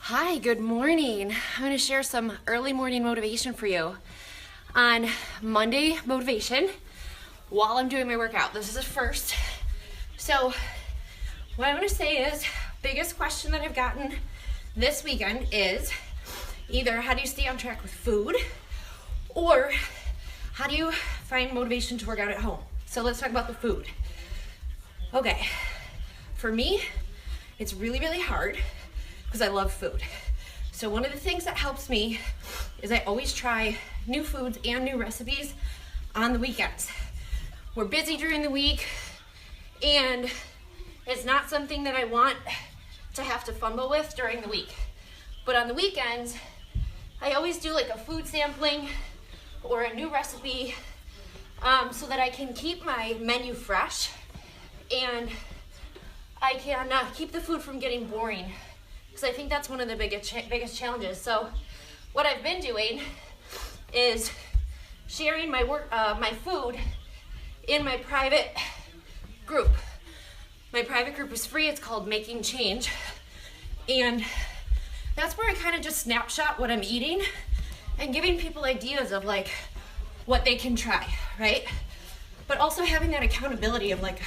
Hi, good morning. I'm going to share some early morning motivation for you on Monday motivation while I'm doing my workout. This is a first. So what I'm going to say is, biggest question that I've gotten this weekend is either how do you stay on track with food or how do you find motivation to work out at home? So let's talk about the food. Okay, for me, it's really, really hard because I love food. So one of the things that helps me is I always try new foods and new recipes on the weekends. We're busy during the week and it's not something that I want to have to fumble with during the week. But on the weekends, I always do like a food sampling or a new recipe so that I can keep my menu fresh and I can keep the food from getting boring. Because I think that's one of the biggest challenges. So what I've been doing is sharing my food in my private group. My private group is free. It's called Making Change. And that's where I kind of just snapshot what I'm eating and giving people ideas of like what they can try, right? But also having that accountability of like,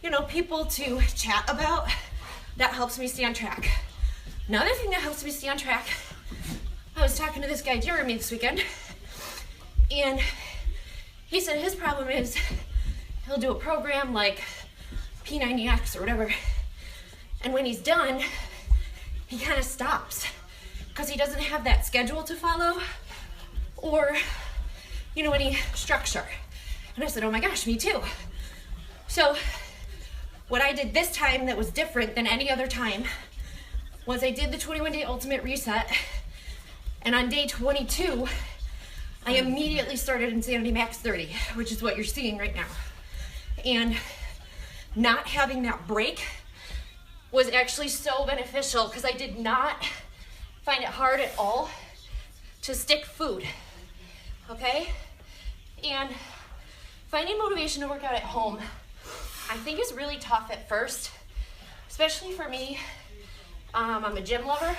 you know, people to chat about. That helps me stay on track. Another thing that helps me stay on track, I was talking to this guy Jeremy this weekend, and he said his problem is he'll do a program like P90X or whatever, and when he's done, he kind of stops because he doesn't have that schedule to follow or, you know, any structure. And I said, oh my gosh, me too. So what I did this time that was different than any other time was I did the 21-day ultimate reset, and on day 22, I immediately started Insanity Max 30, which is what you're seeing right now. And not having that break was actually so beneficial because I did not find it hard at all to stick food, okay? And finding motivation to work out at home I think is really tough at first, especially for me. I'm a gym lover,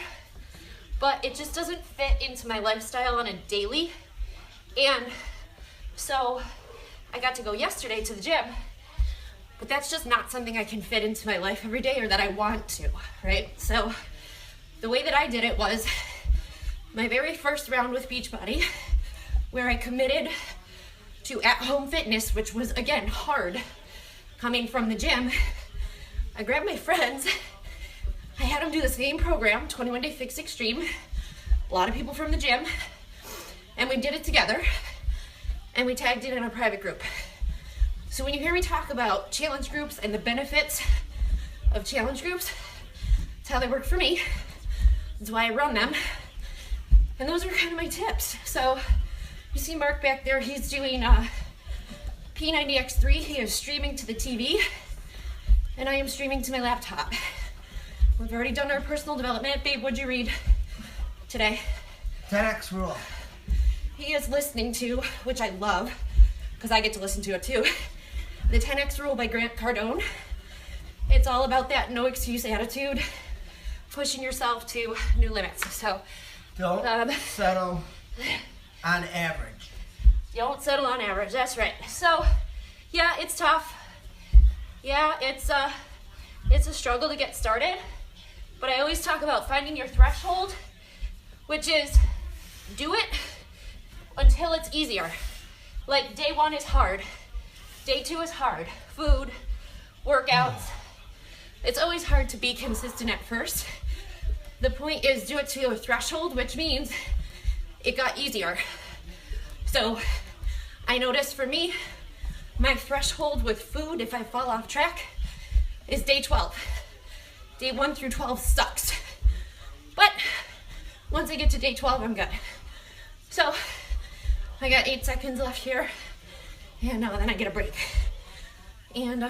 but it just doesn't fit into my lifestyle on a daily. And so I got to go yesterday to the gym, but that's just not something I can fit into my life every day or that I want to, right? So the way that I did it was my very first round with Beachbody, where I committed to at-home fitness, which was, again, hard. Coming from the gym, I grabbed my friends, I had them do the same program, 21 Day Fix Extreme, a lot of people from the gym, and we did it together, and we tagged it in a private group. So when you hear me talk about challenge groups and the benefits of challenge groups, it's how they work for me, it's why I run them, and those are kind of my tips. So you see Mark back there, he's doing P90X3, he is streaming to the TV, and I am streaming to my laptop. We've already done our personal development. Babe, what'd you read today? 10X rule. He is listening to, which I love, because I get to listen to it too, the 10X rule by Grant Cardone. It's all about that no excuse attitude, pushing yourself to new limits. So Don't settle on average. Don't settle on average, that's right. So, yeah, it's tough. Yeah, it's a struggle to get started. But I always talk about finding your threshold, which is do it until it's easier. Like day 1 is hard. Day 2 is hard. Food, workouts. It's always hard to be consistent at first. The point is do it to your threshold, which means it got easier. So I noticed for me, my threshold with food, if I fall off track, is day 12. Day 1 through 12 sucks. But once I get to day 12, I'm good. So I got 8 seconds left here, and then I get a break. And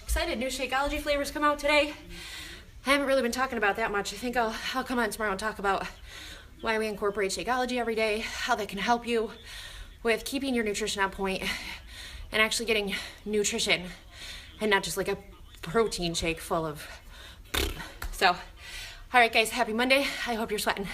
excited, new Shakeology flavors come out today. I haven't really been talking about that much. I think I'll come on tomorrow and talk about why we incorporate Shakeology every day, how that can help you with keeping your nutrition on point and actually getting nutrition and not just like a protein shake full of. So All right, guys, happy Monday. I hope you're sweating.